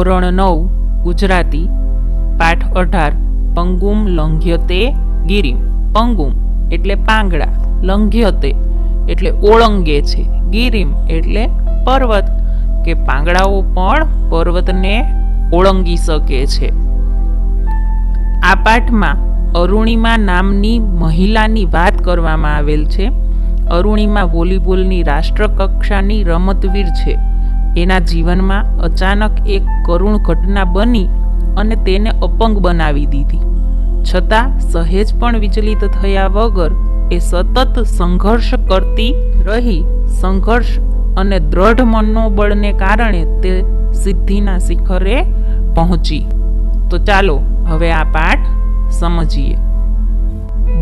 ધોરણ 9 ગુજરાતી પાઠ 18 પંગુમ લંઘ્યતે ગિરિમ। પંગુમ એટલે પાંગડા, લંઘ્યતે એટલે ઓળંગે છે, ગિરિમ એટલે પર્વત કે પાંગડાઓ પણ પર્વતને ઓળંગી શકે છે। આ પાઠમાં અરુણિમા નામની મહિલાની વાત કરવામાં આવેલ છે। અરુણિમા વોલીબોલની રાષ્ટ્રકક્ષાની રમતવીર છે। એના જીવનમાં અચાનક એક કરુણ ઘટના બની અને તેને અપંગ બનાવી દીધી। છતાં સહેજ પણ વિચલિત થયા વગર એ સતત સંઘર્ષ કરતી રહી। સંઘર્ષ અને દ્રઢ મનોબળને કારણે તે સિદ્ધિના શિખરે પહોંચી। તો ચાલો હવે આ પાઠ સમજીએ।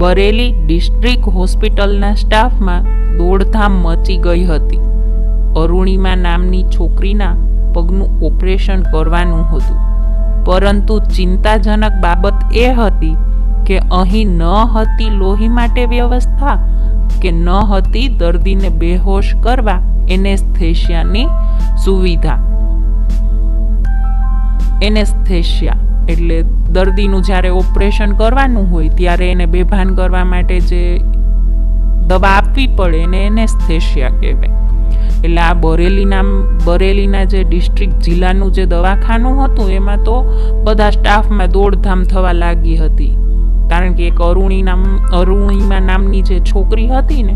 બરેલી ડિસ્ટ્રિક્ટ હોસ્પિટલના સ્ટાફમાં દોડધામ મચી ગઈ હતી। અરુણિમા નામની છોકરીના પગનું ઓપરેશન કરવાનું હતું, પરંતુ ચિંતાજનક બાબત એ હતી કે અહીં ન હતી લોહી માટે વ્યવસ્થા કે ન હતી દર્દીને બેહોશ કરવા એનેસ્થેશિયાની સુવિધા। એનેસ્થેશિયા એટલે દર્દીનું જ્યારે ઓપરેશન કરવાનું હોય ત્યારે એને બેભાન કરવા માટે જે દવા આપવી પડે એને એનેસ્થેશિયા કહેવાય। એટલે આ બરેલીના જે ડિસ્ટ્રિક્ટ જિલ્લાનું જે દવાખાનું હતું એમાં તો બધા સ્ટાફમાં દોડધામ થવા લાગી હતી, કારણ કે એક અરુણિમા નામની જે છોકરી હતી ને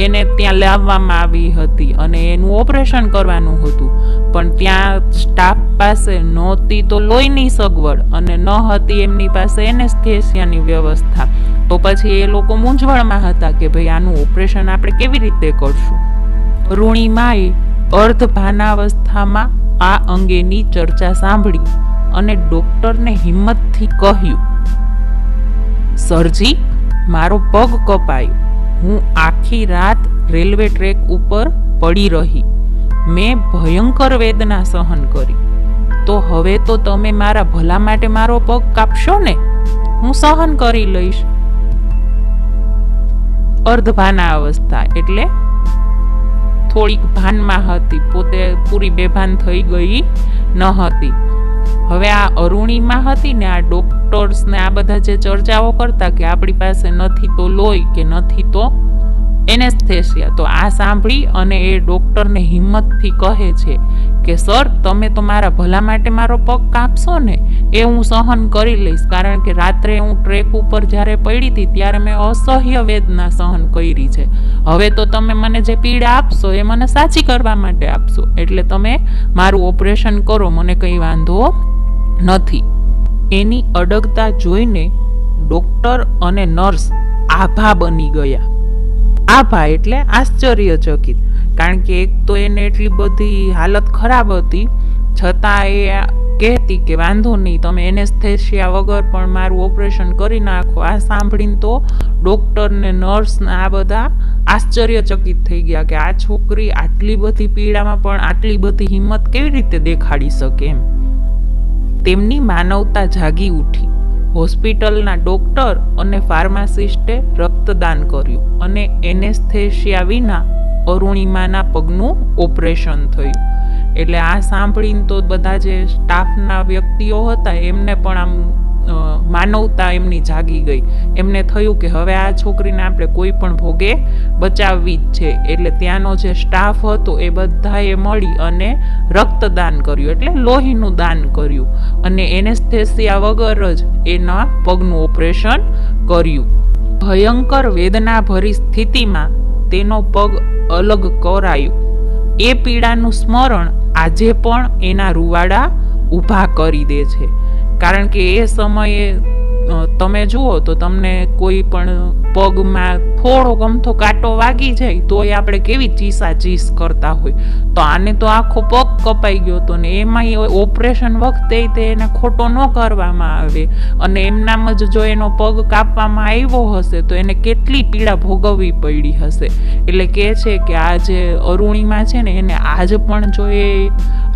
એને ત્યાં લાવવામાં આવી હતી અને એનું ઓપરેશન કરવાનું હતું, પણ ત્યાં સ્ટાફ પાસે નહોતી તો લોહીની સગવડ અને ન હતી એમની પાસે એનેસ્થેશિયાની વ્યવસ્થા। તો પછી એ લોકો મૂંઝવણમાં હતા કે ભાઈ આનું ઓપરેશન આપણે કેવી રીતે કરશું। અરુણિમાએ અર્ધભાનાવસ્થામાં આ અંગેની ચર્ચા સાંભળી અને ડોક્ટરને હિંમતથી કહ્યું, સરજી, મારો પગ કપાયો, હું આખી રાત રેલવે ટ્રેક ઉપર પડી રહી, મેં ભયંકર વેદના સહન કરી, તો હવે તો તમે મારા ભલા માટે મારો પગ કાપશો ને? હું સહન કરી લઈશ। અર્ધભાના અવસ્થા એટલે થોડીક ભાનમાં હતી, પોતે પૂરી બેભાન થઈ ગઈ ન હતી। હવે આ અરુણિમા હતી ને આ ડોક્ટર્સ ને આ બધા જે ચર્ચાઓ કરતા કે આપણી પાસે નથી તો લોહી કે નથી તો એનેસ્થેશિયા, તો આ સાંભળી અને એ ડોક્ટરને હિંમતથી કહે છે કે સર, તમે તો મારા ભલા માટે મારો પગ કાપશો ને? એ હું સહન કરી લઈશ, કારણ કે રાત્રે હું ટ્રેક ઉપર જ્યારે પડી હતી ત્યારે મેં અસહ્ય વેદના સહન કરી છે। હવે તો તમે મને જે પીડા આપશો એ મને સાચી કરવા માટે આપશો, એટલે તમે મારું ઓપરેશન કરો, મને કંઈ વાંધો નથી। એની અડગતા જોઈને ડોક્ટર અને નર્સ આભા બની ગયા। આભા એટલે આશ્ચર્યચકિત, કારણ કે એક તો એને એટલી બધી હાલત ખરાબ હતી, છતાં એ કહેતી કે વાંધો નહીં, તમે એનેસ્થેશિયા વગર પણ મારું ઓપરેશન કરી નાખો। આ સાંભળીને તો ડોક્ટર ને નર્સ ને આ બધા આશ્ચર્યચકિત થઈ ગયા કે આ છોકરી આટલી બધી પીડામાં પણ આટલી બધી હિંમત કેવી રીતે દેખાડી શકે એમ। તેમની માનવતા જાગી ઉઠી। હોસ્પિટલના ડોક્ટર અને ફાર્માસિસ્ટે રક્તદાન કર્યું અને એનેસ્થેશિયા વિના અરુણિમાના પગનું ઓપરેશન થયું। એટલે આ સાંભળીને તો બધા જે સ્ટાફના વ્યક્તિઓ હતા એમને પણ આમ માનવતા એમની જાગી ગઈ। એમને થયું કે હવે આ છોકરીને આપણે કોઈ પણ ભોગે બચાવવી જ છે। એટલે ત્યાંનો જે સ્ટાફ હતો એ બધાએ મળી અને રક્તદાન કર્યું, એટલે લોહીનું દાન કર્યું અને એનેસ્થેશિયા વગર જ એના પગનું ઓપરેશન કર્યું। ભયંકર વેદનાભરી સ્થિતિમાં તેનો પગ અલગ કરાયો। એ પીડાનું સ્મરણ આજે પણ એના રૂવાડા ઊભા કરી દે છે, કારણ કે એ સમયે તમે જુઓ તો તમને કોઈ પણ પગમાં થોડો ગમતો કાંટો વાગી જાય તો એ આપણે કેવી ચીસ કરતા હોય, તો આને તો આખો પગ કપાઈ ગયો હતો ને એમાં ઓપરેશન વખતે એને ખોટો ન કરવામાં આવે અને એમનામ જ જો એનો પગ કાપવામાં આવ્યો હશે તો એને કેટલી પીડા ભોગવવી પડી હશે। એટલે કહે છે કે આ જે અરુણિમા છે ને એને આજ પણ જો એ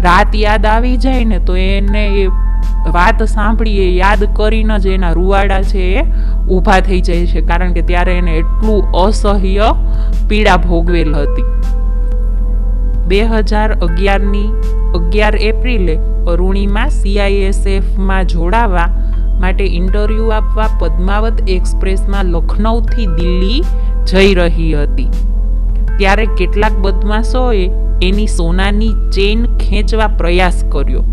રાત યાદ આવી જાય ને તો એને એ વાત સાંભળીએ યાદ કરીને જ એના રૂવાડા છે એ ઊભા થઈ જાય છે, કારણ કે ત્યારે એને એટલું અસહ્ય પીડા ભોગવેલ હતી। 2011 એપ્રિલે અરુણિમા CISFમાં જોડાવા માટે ઇન્ટરવ્યૂ આપવા પદ્માવત એક્સપ્રેસમાં લખનૌથી દિલ્હી જઈ રહી હતી. ત્યારે કેટલાક બદમાશોએ એની સોનાની ચેઇન ખેંચવા પ્રયાસ કર્યો.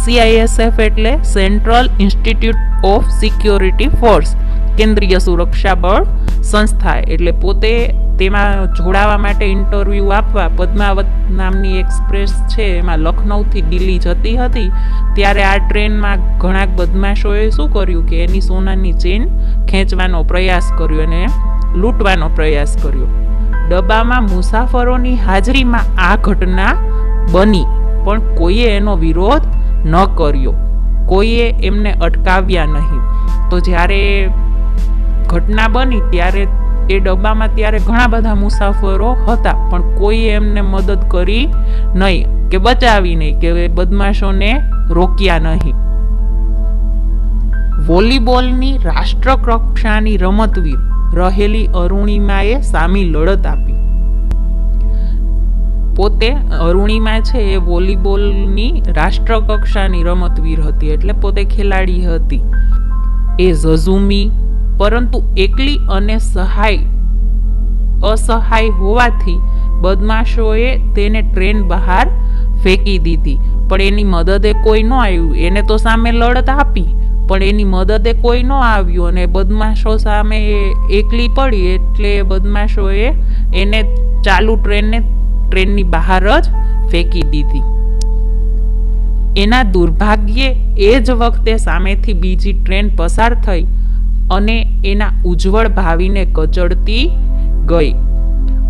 CISF એટલે central institute of security force, કેન્દ્રીય સુરક્ષા બળ સંસ્થા. એટલે પોતે તેમાં જોડાવા માટે ઇન્ટરવ્યૂ આપવા પદ્માવત નામની એક્સપ્રેસ છે એમાં લખનૌથી દિલ્હી જતી હતી. ત્યારે આ ટ્રેનમાં ઘણા બદમાશોએ શું કર્યું કે એની સોનાની ચેન ખેંચવાનો પ્રયાસ કર્યો અને લૂંટવાનો પ્રયાસ કર્યો. ડબ્બામાં મુસાફરોની હાજરીમાં આ ઘટના બની, પણ કોઈએ એનો વિરોધ ન કર્યો, કોઈએ એમને અટકાવ્યા નહીં. તો જ્યારે ઘટના બની ત્યારે એ ડબ્બામાં ત્યારે ઘણા બધા મુસાફરો હતા, પણ કોઈએ એમને મદદ કરી નહીં કે બચાવી નહીં, કે બદમાશોને રોક્યા નહીં. વોલીબોલની રાષ્ટ્રકક્ષાની રમતવીર રહેલી અરુણિમાએ સામી લડત આપી. પોતે અરુણિમા છે એ વોલીબોલની રાષ્ટ્રકક્ષાની રમતવીર હતી, એટલે પોતે ખેલાડી હતી. એ ઝઝુમી, પરંતુ એકલી અને અસહાય હોવાથી બદમાશોએ તેને ટ્રેન બહાર ફેંકી દીધી. પણ એની મદદે કોઈ ન આવ્યું. એને તો સામે લડત આપી, પણ એની મદદે કોઈ ન આવ્યું અને બદમાશો સામે એકલી પડી. એટલે બદમાશોએ એને ચાલુ ટ્રેનની બહાર જ ફેંકી દીધી. એના દુર્ભાગ્યે એ જ વખતે સામેથી બીજી ટ્રેન પસાર થઈ અને એના ઉજ્જવળ ભાવિને કચડતી ગઈ.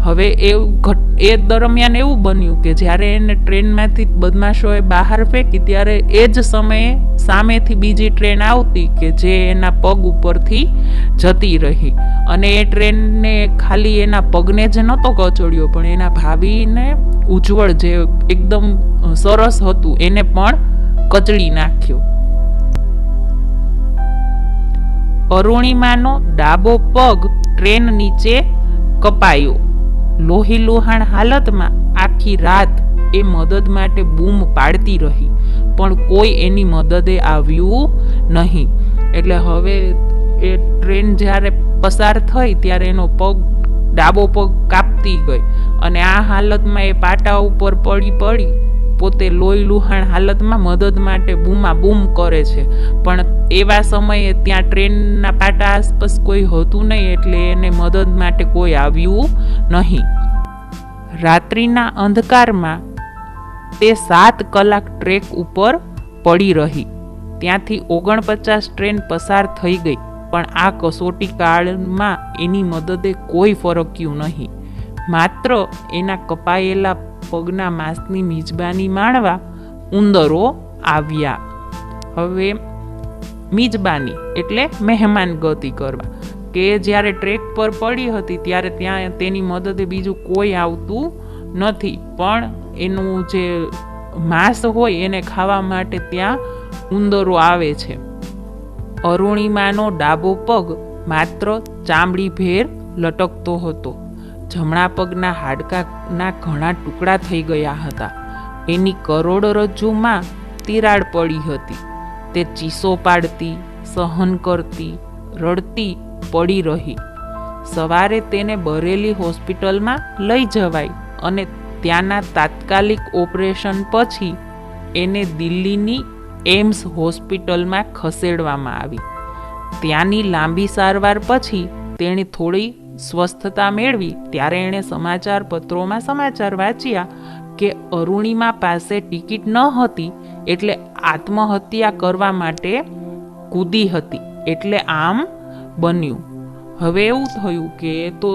હવે એ દરમિયાન એવું બન્યું કે જ્યારે એને ટ્રેનમાંથી બદમાશોએ બહાર ફેંકી ત્યારે એ જ સમયે સામેથી બીજી ટ્રેન આવતી કે જે એના પગ ઉપરથી જતી રહી. અને એ ટ્રેનને ખાલી એના પગને જ નહોતો કચડ્યો, પણ એના ભાવિને ઉજ્જવળ જે એકદમ સરસ હતું એને પણ કચડી નાખ્યો. અરુણિમાનો ડાબો પગ ટ્રેન નીચે કપાયો. લોહીલુહાણ હાલતમાં આખી રાત એ મદદ માટે બૂમ પાડતી રહી, પણ કોઈ એની મદદે આવ્યું નહીં. એટલે હવે એ ટ્રેન જ્યારે પસાર થઈ ત્યારે એનો ડાબો પગ કાપતી ગઈ અને આ હાલતમાં એ પાટા ઉપર પડી પોતે લોહી લુહાણ હાલતમાં મદદ માટે બૂમ કરે છે. પણ એવા સમયે ત્યાં ટ્રેનના પાટા આસપાસ કોઈ હતું નહીં, એટલે એને મદદ માટે કોઈ આવ્યું નહીં. રાત્રિના અંધકારમાં તે 7 કલાક ટ્રેક ઉપર પડી રહી. ત્યાંથી 49 ટ્રેન પસાર થઈ ગઈ, પણ આ કસોટી કાળમાં એની મદદે કોઈ ફરક્યું નહીં. માત્ર એના કપાયેલા પગના માંસની મિજબાની માણવા ઉંદરો આવ્યા. હવે મિજબાની એટલે મહેમાન ગતિ કરવા, કે જ્યારે ટ્રેક પર પડી હતી ત્યારે ત્યાં તેની મદદે બીજું કોઈ આવતું નથી, પણ એનું જે માંસ હોય એને ખાવા માટે ત્યાં ઉંદરો આવે છે. અરુણિમાનો ડાબો પગ માત્ર ચામડી ભેર લટકતો હતો. જમણા પગના હાડકાના ઘણા ટુકડા થઈ ગયા હતા. એની કરોડરજ્જુમાં તિરાડ પડી હતી. તે ચીસો પાડતી, સહન કરતી, રડતી પડી રહી. સવારે તેને બરેલી હોસ્પિટલમાં લઈ જવાઈ અને ત્યાંના તાત્કાલિક ઓપરેશન પછી એને દિલ્હીની એમ્સ હોસ્પિટલમાં ખસેડવામાં આવી. ત્યાંની લાંબી સારવાર પછી તેણે થોડી સ્વસ્થતા મેળવી ત્યારે એણે સમાચાર પત્રોમાં સમાચાર વાંચ્યા કે અરુણિમા પાસે ટિકિટ ન હતી, એટલે આત્મહત્યા કરવા માટે કૂદી હતી. એટલે આમ બન્યું. હવે એવું થયું કે તો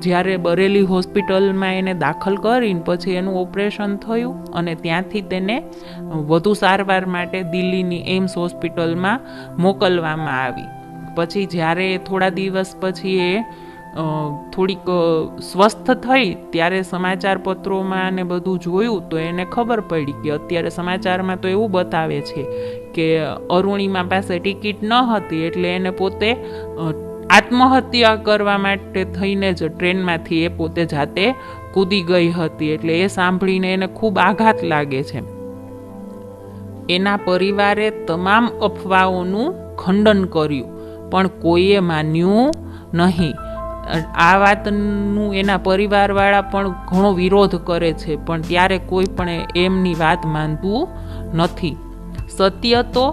જ્યારે બરેલી હોસ્પિટલમાં એને દાખલ કરીને પછી એનું ઓપરેશન થયું અને ત્યાંથી તેને વધુ સારવાર માટે દિલ્હીની એમ્સ હોસ્પિટલમાં મોકલવામાં આવી. પછી જ્યારે થોડા દિવસ પછી એ થોડીક સ્વસ્થ થઈ ત્યારે સમાચાર પત્રોમાં ને બધું જોયું તો એને ખબર પડી કે અત્યારે સમાચારમાં તો એવું બતાવે છે કે અરુણિમા પાસે ટિકિટ ન હતી, એટલે એને પોતે આત્મહત્યા કરવા માટે થઈને જ ટ્રેનમાંથી એ પોતે જાતે કૂદી ગઈ હતી. એટલે એ સાંભળીને એને ખૂબ આઘાત લાગે છે. એના પરિવારે તમામ અફવાઓનું ખંડન કર્યું, પણ કોઈએ માન્યું નહીં. આ વાતનું એના પરિવારવાળા પણ ઘણો વિરોધ કરે છે, પણ ત્યારે કોઈ પણ એમની વાત માનતું નથી. સત્ય તો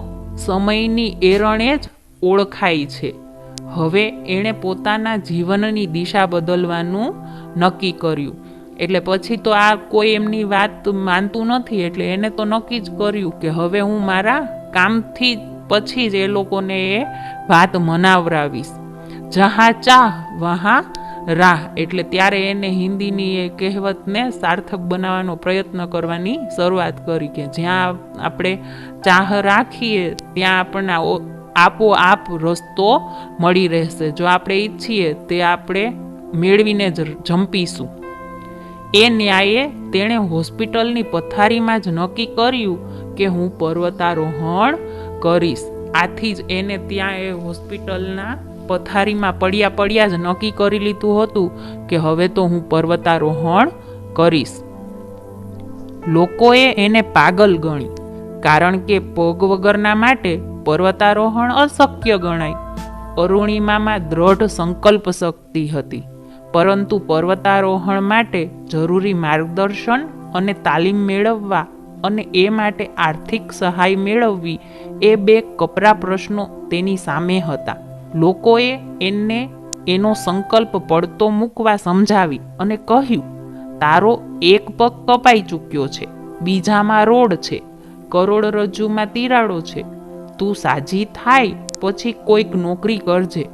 સમયની એરણે જ ઓળખાય છે. હવે એણે પોતાના જીવનની દિશા બદલવાનું નક્કી કર્યું. એટલે પછી તો આ કોઈ એમની વાત માનતું નથી, એટલે એને તો નક્કી જ કર્યું કે હવે હું મારા કામથી પછી જ એ લોકોને એ વાત મનાવરાવીશ. જહાં ચાહ વહાં રાહ. એટલે ત્યારે એને હિન્દીની એ કહેવતને સાર્થક બનાવવાનો પ્રયત્ન કરવાની શરૂઆત કરી કે જ્યાં આપણે ચાહ રાખીએ ત્યાં આપણને આપોઆપ રસ્તો મળી રહેશે. જો આપણે ઈચ્છીએ તે આપણે મેળવીને જ જંપીશું. એ ન્યાયે તેણે હોસ્પિટલની પથારીમાં જ નક્કી કર્યું કે હું પર્વતારોહણ કરીશ. આથી જ એને ત્યાં એ હોસ્પિટલના પથારીમાં પડ્યા જ નક્કી કરી લીધું હતું કે હવે તો હું પર્વતારોહણ કરીશ. લોકોએ એને પાગલ ગણી, કારણ કે પગ વગરના માટે પર્વતારોહણ અશક્ય ગણાય. અરુણિમામાં દ્રઢ સંકલ્પ શક્તિ હતી, પરંતુ પર્વતારોહણ માટે જરૂરી માર્ગદર્શન અને તાલીમ મેળવવા અને એ માટે આર્થિક સહાય મેળવવી એ બે કપરા પ્રશ્નો તેની સામે હતા. લોકોએ એને એનો સંકલ્પ પડતો મૂકવા સમજાવી અને કહ્યું, તારો એક પગ કપાઈ ચૂક્યો છે, બીજામાં રોડ છે, કરોડરજ્જુમાં તિરાડો છે. તું સાજી થાય પછી કોઈક નોકરી કરજે.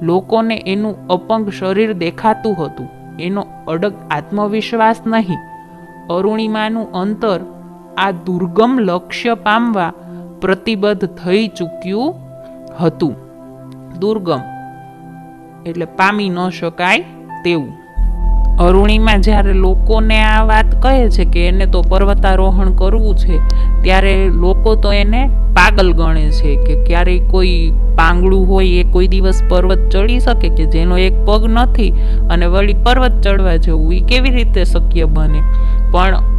લોકોને એનું અપંગ શરીર દેખાતું હતું, એનો અડગ આત્મવિશ્વાસ નહીં. અરુણિમાનું અંતર આ દુર્ગમ લક્ષ્ય પામવા પ્રતિબદ્ધ થઈ ચૂક્યું હતું. દુર્ગમ એટલે પામી ન શકાય તેવું. અરુણિમા જ્યારે લોકોને આ વાત કહે છે કે એને તો પર્વતારોહણ કરવું છે, ત્યારે લોકો તો એને પાગલ ગણે છે કે ક્યારેય કોઈ પાંગળું હોય એ કોઈ દિવસ પર્વત ચડી શકે કે જેનો એક પગ નથી અને વળી પર્વત ચડવા જવું એ કેવી રીતે શક્ય બને. પણ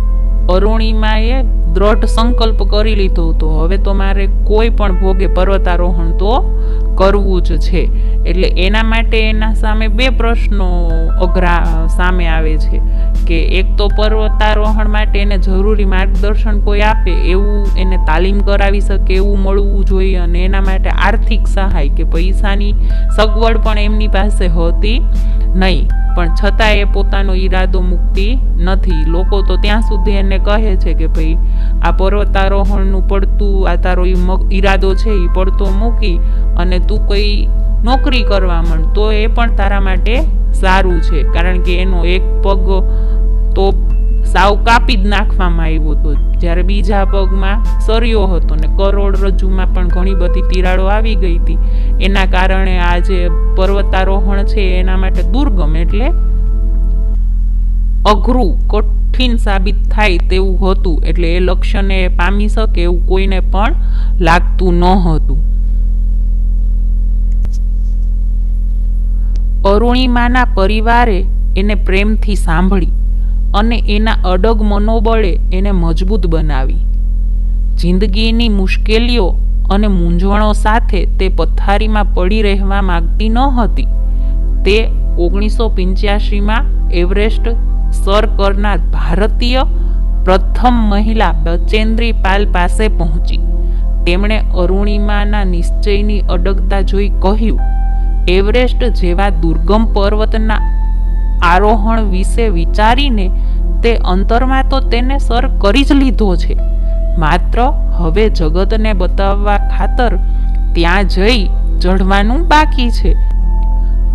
અરુણિમાએ દ્રઢ સંકલ્પ કરી લીધો હતો, હવે તો મારે કોઈ પણ ભોગે પર્વતારોહણ તો કરવું જ છે. એટલે એના માટે એના સામે બે પ્રશ્નો અઘરા સામે આવે છે કે એક તો પર્વતારોહણ માટે એને જરૂરી માર્ગદર્શન કોઈ આપે એવું, એને તાલીમ કરાવી શકે એવું મળવું જોઈએ, અને એના માટે આર્થિક સહાય કે પૈસાની સગવડ પણ એમની પાસે હતી નહીં. પણ છતાં એ પોતાનો ઈરાદો મૂકતી નથી. લોકો તો ત્યાં સુધી એને કહે છે કે ભાઈ આ પર્વતારોહણનું પડતું આ તારો ઈરાદો છે એ પડતો મૂકી અને તું કોઈ નોકરી કરવા માંડ તો એ પણ તારા માટે સારું છે, કારણ કે એનો એક પગ તો સાવ કાપી જ નાખવામાં આવ્યો હતો, જ્યારે બીજા પગમાં સર્યો હતો ને કરોડરજ્જુમાં પણ ઘણી બધી તિરાડો આવી ગઈ હતી. એના કારણે આ જે પર્વતારોહણ છે એના માટે દુર્ગમ એટલે અઘરું કઠિન સાબિત થાય તેવું હતું. એટલે એ લક્ષ્યને પામી શકે એવું કોઈને પણ લાગતું ન હતું. અરુણિમાના પરિવારે એને પ્રેમથી સાંભળી અને એના અડગ મનોબળે એને મજબૂત બનાવી. જિંદગીની મુશ્કેલીઓ અને મૂંઝવણો સાથે તે પથારીમાં પડી રહેવા માંગતી ન હતી. તે 1985માં એવરેસ્ટ સર કરનાર ભારતીય પ્રથમ મહિલા બચેન્દ્રી પાલ પાસે પહોંચી. તેમણે અરુણિમાના નિશ્ચયની અડગતા જોઈ કહ્યું, એવરેસ્ટ જેવા દુર્ગમ પર્વતના આરોહણ વિશે વિચારીને તે અંતરમાં તો તેને સર કરી જ લીધો છે. માત્ર હવે જગતને બતાવવા ખાતર ત્યાં જઈ ચઢવાનું બાકી છે.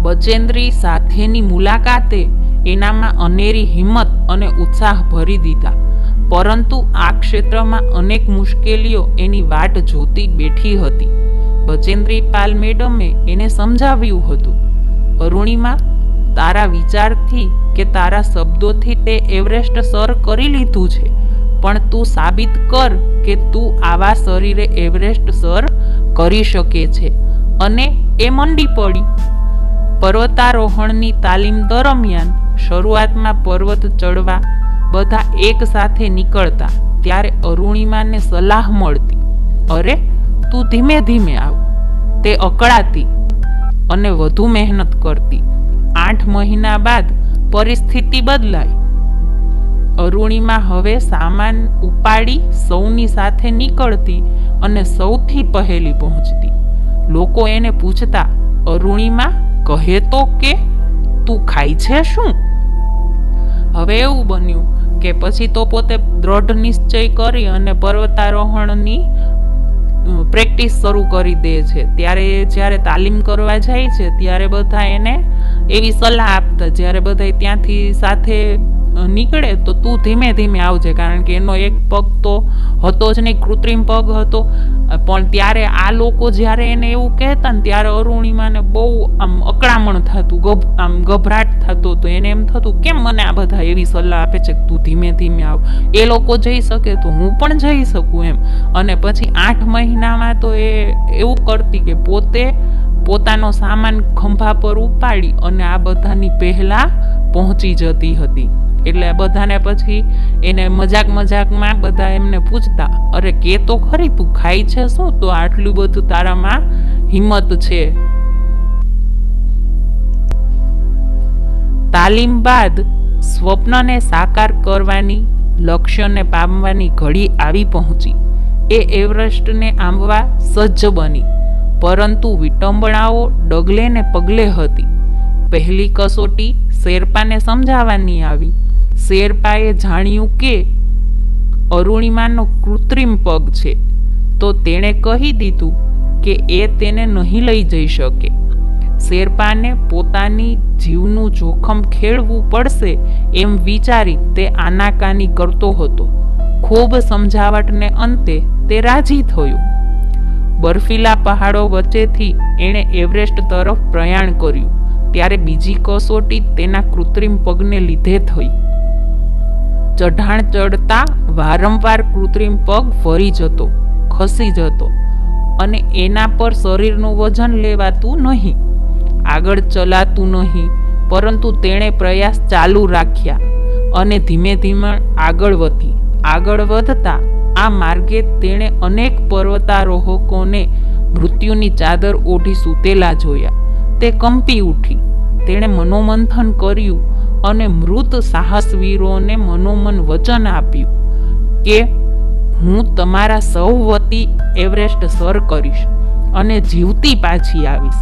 બચેન્દ્રી સાથેની મુલાકાતે એનામાં અનેરી હિંમત અને ઉત્સાહ ભરી દીધા. પરંતુ આ ક્ષેત્રમાં અનેક મુશ્કેલીઓ એની વાટ જોતી બેઠી હતી. બચેન્દ્રી પાલ મેડમે એને સમજાવ્યું હતું, અરુણિમા, તારા વિચારથી કે તારા શબ્દોથી તે એવરેસ્ટ સર કરી લીધું છે, પણ તું સાબિત કર કે તું આવા શરીરે એવરેસ્ટ સર કરી શકે છે. અને એ મંડી પડી. પર્વતારોહણની તાલીમ દરમિયાન શરૂઆતમાં પર્વત ચડવા બધા એક સાથે નીકળતા ત્યારે અરુણિમાને સલાહ મળતી, અરે તું ધીમે ધીમે આવ. તે અકળાતી અને વધુ મહેનત કરતી. 8 મહિના બાદ પરિસ્થિતિ બદલાઈ. અરુણિમા હવે સામાન ઉપાડી સૌની સાથે નીકળતી અને સૌથી પહેલી પહોંચતી. લોકો એને પૂછતા, અરુણિમા કહે તો કે તું ખાય છે શું? હવે એવું બન્યું કે પછી તો પોતે દ્રઢ નિશ્ચય કરી અને પર્વતારોહણની પ્રેક્ટિસ શરૂ કરી દે છે. ત્યારે જ્યારે તાલીમ કરવા જાય છે ત્યારે બધા એને એવી સલાહ આપતા, જ્યારે બધા ત્યાંથી સાથે નીકળે તો તું ધીમે ધીમે આવજે, કારણ કે એનો એક પગ તો હતો જ નહીં, કૃત્રિમ પગ હતો. પણ ત્યારે આ લોકો જ્યારે એને એવું કહેતા ને ત્યારે અરુણિમાને બહુ આમ અકળામણ થતું, આમ ગભરાટ થતો હતો. એને એમ થતું કેમ મને આ બધા એવી સલાહ આપે છે કે તું ધીમે ધીમે આવ, એ લોકો જઈ શકે તો હું પણ જઈ શકું એમ. અને પછી 8 મહિનામાં તો એ એવું કરતી કે પોતે પોતાનો સામાન ખંભા પર ઉપાડી અને આ બધાની પહેલા પહોંચી જતી હતી. એટલે બધાને પછી એને મજાકમાં બધા એમને પૂછતા, અરે કે તો ખરી તું ખાય છે શું, તો આટલું બધું તારામાં હિંમત છે. તાલીમ બાદ સ્વપ્નને સાકાર કરવાની, લક્ષ્યને પામવાની ઘડી આવી પહોંચી. એ એવરેસ્ટને આંબવા સજ્જ બની, પરંતુ વિટંબણાઓ ડગલે ને પગલે હતી. પહેલી કસોટી શેરપાને સમજાવવાની આવી. શેરપાએ જાણ્યું કે અરુણિમાનો કૃત્રિમ પગ છે, તો તેણે કહી દીધું કે એ તેને નહીં લઈ જઈ શકે. શેરપાને પોતાની જીવનું જોખમ ખેડવું પડશે એમ વિચારી તે આનાકાની કરતો હતો. ખૂબ સમજાવટને અંતે તે રાજી થયો. બર્ફીલા પહાડો વચ્ચેથી એણે એવરેસ્ટ તરફ પ્રયાણ કર્યું. ત્યારે બીજી કસોટી તેના કૃત્રિમ પગને લીધે થઈ. ચઢાણ ચડતા વારંવાર કૃત્રિમ પગ ફરી જતો, ખસી જતો અને એના પર શરીરનું વજન લેવાતું નહીં, આગળ ચલાતું નહીં. પરંતુ તેણે પ્રયાસ ચાલુ રાખ્યા અને ધીમે ધીમે આગળ વધી. આગળ વધતા આ માર્ગે તેણે અનેક પર્વતારોહકોને મૃત્યુની ચાદર ઓઢી સૂતેલા જોયા. તે કંપી ઉઠી. તેણે મનોમંથન કર્યું અને મૃત સાહસવીરોને મનોમન વચન આપ્યું કે હું તમારા સૌ વતી એવરેસ્ટ સર કરીશ અને જીવતી પાછી આવીશ.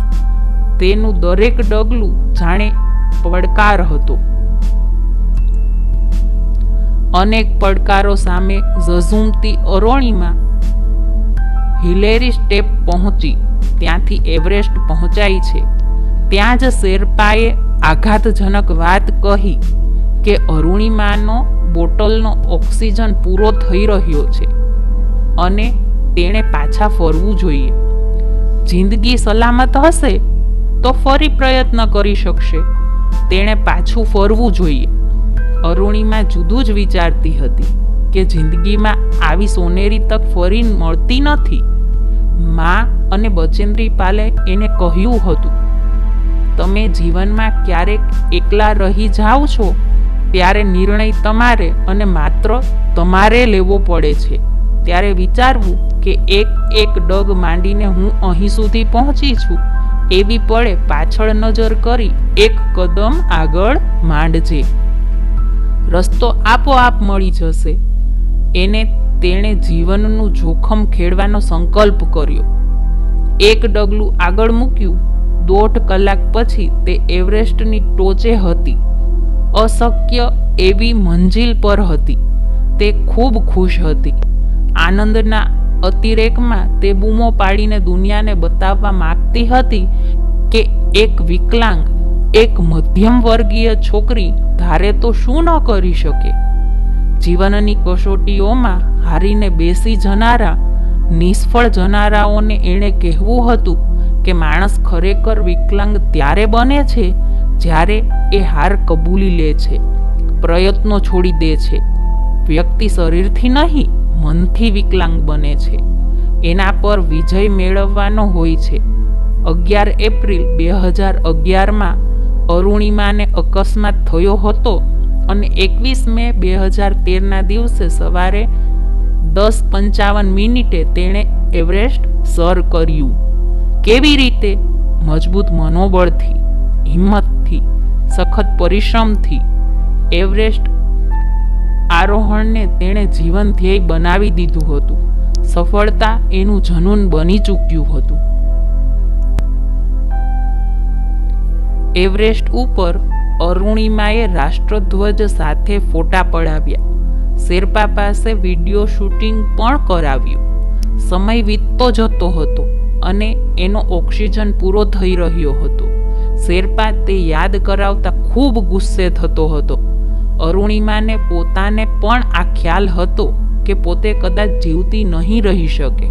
તેનું દરેક ડગલું જાણે પડકાર હતો. અનેક પડકારો સામે ઝઝૂમતી અરુણિમા હિલેરી સ્ટેપ પહોંચી. ત્યાંથી એવરેસ્ટ પહોંચાઈ છે. ત્યાં જ શેરપાએ આઘાતજનક વાત કહી કે અરુણિમાનો બોટલનો ઓક્સિજન પૂરો થઈ રહ્યો છે અને તેણે પાછા ફરવું જોઈએ. જિંદગી સલામત હશે તો ફરી પ્રયત્ન કરી શકશે. તેણે પાછું ફરવું જોઈએ. અરુણિમા જુદું જ વિચારતી હતી કે જિંદગીમાં આવી સોનેરી તક ફરી મળતી નથી. મા અને બચેન્દ્રી પાલે એને કહ્યું હતું, તમે જીવનમાં ક્યારેક એકલા રહી જાઓ છો ત્યારે નિર્ણય તમારે અને માત્ર તમારે લેવો પડે છે. ત્યારે વિચારવું કે એક ડગ માંડીને હું અહીં સુધી પહોંચી છું, એવી પળે પાછળ નજર કરી એક કદમ આગળ માંડજે. રસ્તો આપોઆપ મળી જશે. તેણે જીવનનું જોખમ ખેડવાનો સંકલ્પ કર્યો. એક ડગલું આગળ મૂક્યું. 1.5 કલાક પછી તે એવરેસ્ટની ટોચે હતી. અશક્ય એવી મંજિલ પર હતી. તે ખૂબ ખુશ હતી. આનંદના અતિરેકમાં તે બૂમો પાડીને દુનિયાને બતાવવા માંગતી હતી કે એક વિકલાંગ, એક મધ્યમ વર્ગીય છોકરી ધારે તો શું ન કરી શકે. જીવનની કસોટીઓમાં હારીને બેસી જનારા નિષ્ફળ જનારાઓને એણે કહેવું હતું કે માણસ ખરેખર વિકલાંગ ત્યારે બને છે જ્યારે એ હાર કબૂલી લે છે, પ્રયત્નો છોડી દે છે. વ્યક્તિ શરીરથી નહીં, મનથી વિકલાંગ બને છે. એના પર વિજય મેળવવાનો હોય છે. 11 એપ્રિલ 2011માં અરુણિમાને અકસ્માત થયો હતો અને 21 મે 2013ના દિવસે સવારે 10:55 તેણે એવરેસ્ટ સર કર્યું. કેવી રીતે? મજબૂત મનોબળથી, હિંમતથી, સખત પરિશ્રમથી. એવરેસ્ટ આરોહણને તેણે જીવન ધ્યેય બનાવી દીધું હતું. સફળતા એનું જનૂન બની ચૂક્યું હતું. એવરેસ્ટ ઉપર અરુણિમાએ રાષ્ટ્રધ્વજ સાથે ફોટા પડાવ્યા. શેરપા પાસે વિડીયો શૂટિંગ પણ કરાવ્યું. સમય વીતતો જતો હતો અને એનો ઓક્સિજન પૂરો થઈ રહ્યો હતો. શેરપા તે યાદ કરાવતા ખૂબ ગુસ્સે થતો હતો. અરુણિમાને પોતાને પણ આ ખ્યાલ હતો કે પોતે કદાચ જીવતી નહીં રહી શકે,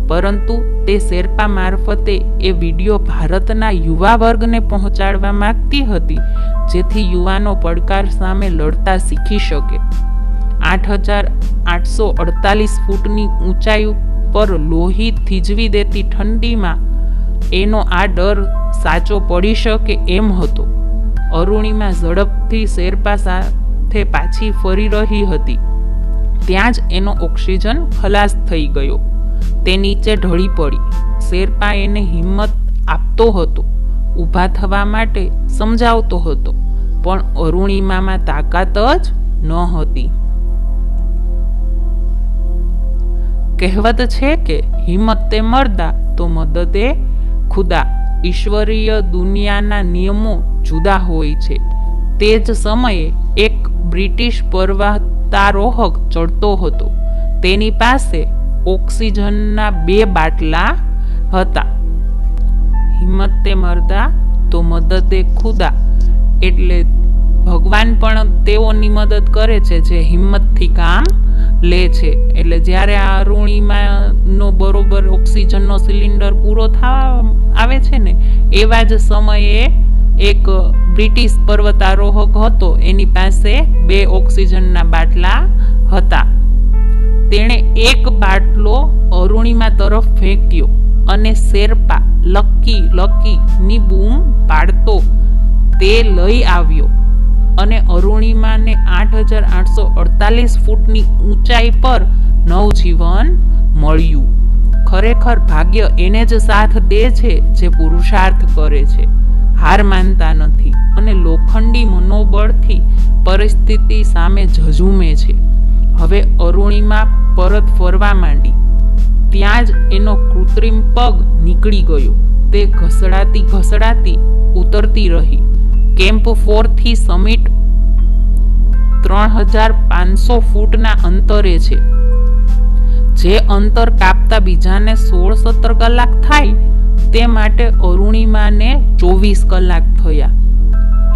પરંતુ તે શેરપા મારફતે એ વિડીયો ભારતના યુવા વર્ગને પહોંચાડવા માંગતી હતી, જેથી યુવાનો પડકાર સામે લડતા શીખી શકે. 8,848 ફૂટની ઊંચાઈ પર લોહી થીજવી દેતી ઠંડીમાં એનો આ ડર સાચો પડી શકે એમ હતો. અરુણિમા ઝડપથી શેરપા સાથે પાછી ફરી રહી હતી. ત્યાં જ એનો ઓક્સિજન ખલાસ થઈ ગયો. તે નીચે ઢળી પડી. શેરપા એને હિંમત આપતો હતો, ઊભા થવા માટે સમજાવતો હતો, પણ અરુણિમામાં તાકાત જ ન હતી. કહેવત છે કે હિંમત તે મર્દા તો મદદે ખુદા. ઈશ્વરીય દુનિયાના નિયમો જુદા હોય છે. તે જ સમયે એક બ્રિટિશ પર્વતારોહક ચડતો હતો. તેની પાસે ઓક્સિજનના 2 બાટલા હતા. હિંમત તે મર્દા તો મદદે ખુદા એટલે ભગવાન પણ તેઓની મદદ કરે છે જે હિંમતથી કામ લે છે. એટલે જ્યારે આ અરુણિમાનો બરોબર ઓક્સિજનનો સિલિન્ડર પૂરો થવા આવે છે ને, એવા જ સમયે એક બ્રિટિશ પર્વતારોહક હતો. એની પાસે 2 ઓક્સિજનના બાટલા હતા. તેણે એક બાટલો અરુણિમા તરફ ફેંક્યો અને શેરપા લકી લકી ની બૂમ પાડતો તે લઈ આવ્યો અને અરુણિમાને 8,848 ફૂટની ઊંચાઈ પર નવજીવન મળ્યું. ખરેખર ભાગ્ય એને જ સાથ દે છે જે પુરુષાર્થ કરે છે, હાર માનતા નથી અને લોખંડી મનોબળથી પરિસ્થિતિ સામે ઝઝૂમે છે. હવે અરુણિમા પરત ફરવા માંડી. ત્યાં જ એનો કૃત્રિમ પગ નીકળી ગયો. તે ઘસડાતી ઉતરતી રહી. કેમ્પ 4 થી સમિટ 3,500 ફૂટના અંતરે છે. જે અંતર કાપતા બીજાને 16-17 કલાક થાય, તે માટે અરુણિમાને 24 કલાક થયા.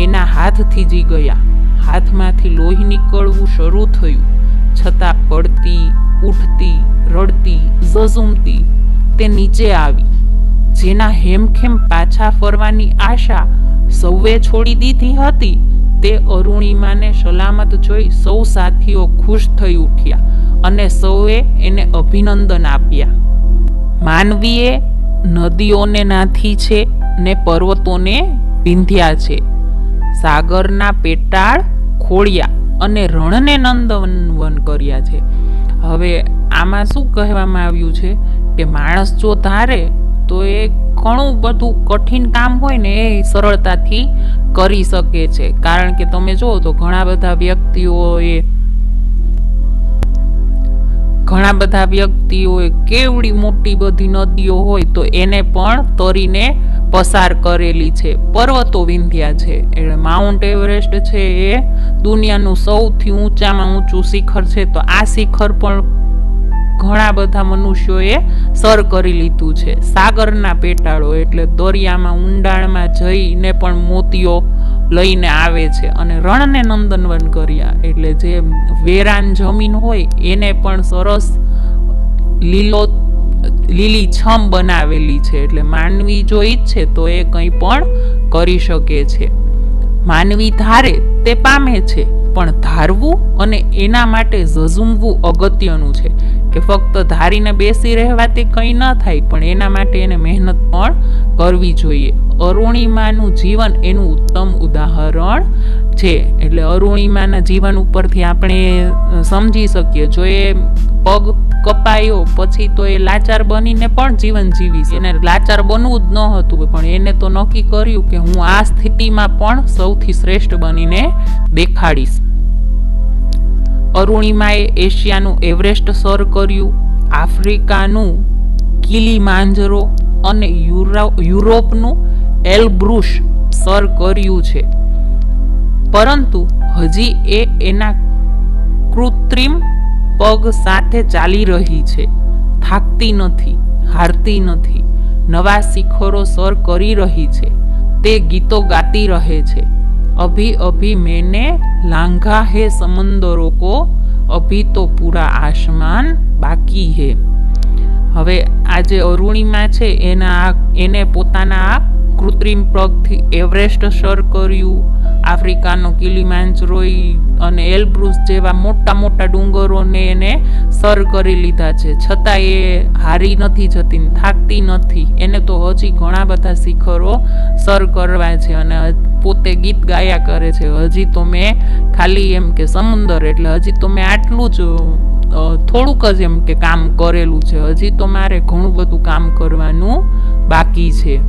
એના હાથ થીજી ગયા. હાથમાંથી લોહી નીકળવું શરૂ થયું. છતાં પડતી, ઉઠતી, રડતી, ઝઝૂમતી તે નીચે આવી. જેના હેમખેમ પાછા ફરવાની આશા સૌએ છોડી દીધી હતી, તે અરુણિમાને સલામત જોઈ સૌ સાથીઓ ખુશ થઈ ઉઠ્યા અને સૌએ એને અભિનંદન આપ્યા. માનવીએ નદીઓને નાથી છે ને પર્વતોને વિંધ્યા છે. સાગરના પેટાળ ખોળ્યા અને રણને નંદનવન કર્યા છે. હવે આમાં શું કહેવામાં આવ્યું છે કે માણસ જો ધારે તો એ ઘણું બધું કઠિન કામ હોય ને એ સરળતાથી કરી શકે છે. કારણ કે તમે જુઓ તો ઘણા બધા વ્યક્તિઓએ કેવડી મોટી બધી નદીઓ હોય તો એને પણ તરીને પસાર કરેલી છે, પર્વતો વિંધ્યા છે. એટલે માઉન્ટ એવરેસ્ટ છે એ દુનિયાનું સૌથી ઊંચામાં ઊંચું શિખર છે. તો આ શિખર પણ ઘણા બધા મનુષ્યોએ સર કરી લીધું છે. સાગરના પેટાળો એટલે દરિયામાં ઊંડાણમાં જઈને પણ મોતીઓ લઈને આવે છે. અને રણને નંદનવન કર્યા એટલે જે વેરાન જમીન હોય એને પણ સરસ લીલી છમ બનાવેલી છે. એટલે માનવી જો ઈચ્છે તો એ કંઈ પણ કરી શકે છે. માનવી ધારે તે પામે છે. પણ ધારવું અને એના માટે ઝઝૂમવું અગત્યનું છે કે ફક્ત ધારીને બેસી રહેવાથી કંઈ ન થાય, પણ એના માટે એને મહેનત પણ કરવી જોઈએ. અરુણિમાનું જીવન એનું ઉત્તમ ઉદાહરણ છે. એટલે અરુણિમાના જીવન ઉપરથી આપણે સમજી શકીએ, જો એ પગ કપાયો પછી તો એ લાચાર બનીને પણ જીવન જીવીશ. એને લાચાર બનવું જ ન હતું, પણ એને તો નક્કી કર્યું કે હું આ સ્થિતિમાં પણ સૌથી શ્રેષ્ઠ બનીને દેખાડીશ. અરુણિમાએ એશિયાનું એવરેસ્ટ સર કર્યું, આફ્રિકાનું કિલીમાંજરો અને યુરોપનું એલ્બ્રુસ સર કર્યું છે. પરંતુ હજી એ એના કૃત્રિમ પગ સાથે ચાલી રહી છે, થાકતી નથી, હારતી નથી, નવા શિખરો સર કરી રહી છે, તે ગીતો ગાતી રહે છે. અભી અભી મેને લાંઘા હે સમંદરો કો, અભી તો પૂરા આસમાન બાકી હે. હવે આ જે અરુણિમા છે એને પોતાના કૃત્રિમ પગથી એવરેસ્ટ સર કર્યું, આફ્રિકાનો કિલીમાંજરો અને એલ્બ્રુસ જેવા મોટા મોટા ડુંગરોને એને સર કરી લીધા છે, છતાં એ હારી નથી જતી, થાકતી નથી. એને તો હજી ઘણા બધા શિખરો સર કરવા છે અને પોતે ગીત ગાયા કરે છે, હજી તો મેં ખાલી એમ કે સમુંદર એટલે હજી તો મેં આટલું જ થોડુંક જ એમ કે કામ કરેલું છે, હજી તો મારે ઘણું બધું કામ કરવાનું બાકી છે.